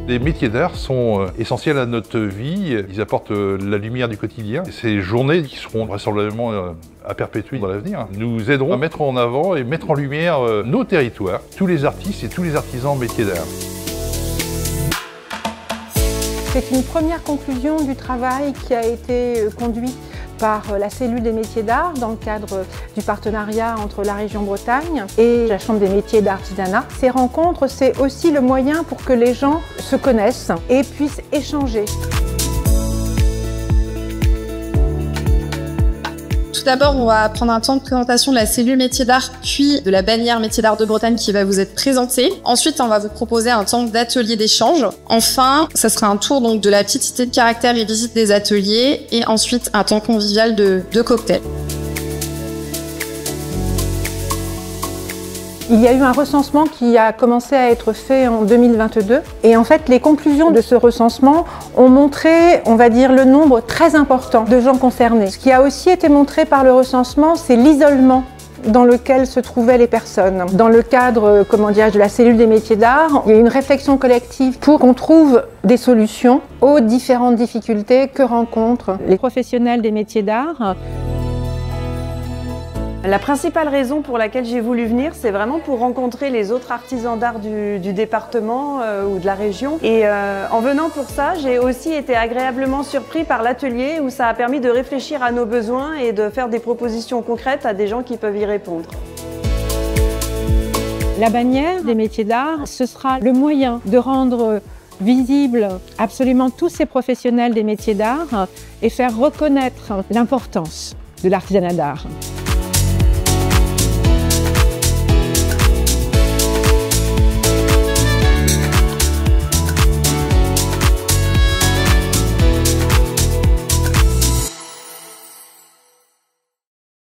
Les métiers d'art sont essentiels à notre vie, ils apportent la lumière du quotidien. Ces journées qui seront vraisemblablement à perpétuer dans l'avenir nous aideront à mettre en avant et mettre en lumière nos territoires, tous les artistes et tous les artisans de métiers d'art. C'est une première conclusion du travail qui a été conduit par la cellule des métiers d'art dans le cadre du partenariat entre la région Bretagne et la Chambre des métiers d'artisanat. Ces rencontres, c'est aussi le moyen pour que les gens se connaissent et puissent échanger. Tout d'abord, on va prendre un temps de présentation de la cellule métiers d'art, puis de la bannière métiers d'art de Bretagne qui va vous être présentée. Ensuite, on va vous proposer un temps d'atelier d'échange. Enfin, ça sera un tour donc de la petite cité de caractère et visite des ateliers. Et ensuite, un temps convivial de cocktail. Il y a eu un recensement qui a commencé à être fait en 2022 et en fait les conclusions de ce recensement ont montré, on va dire, le nombre très important de gens concernés. Ce qui a aussi été montré par le recensement, c'est l'isolement dans lequel se trouvaient les personnes. Dans le cadre, de la cellule des métiers d'art, il y a une réflexion collective pour qu'on trouve des solutions aux différentes difficultés que rencontrent les professionnels des métiers d'art. La principale raison pour laquelle j'ai voulu venir, c'est vraiment pour rencontrer les autres artisans d'art du département ou de la région. Et en venant pour ça, j'ai aussi été agréablement surpris par l'atelier où ça a permis de réfléchir à nos besoins et de faire des propositions concrètes à des gens qui peuvent y répondre. La bannière des métiers d'art, ce sera le moyen de rendre visible absolument tous ces professionnels des métiers d'art et faire reconnaître l'importance de l'artisanat d'art.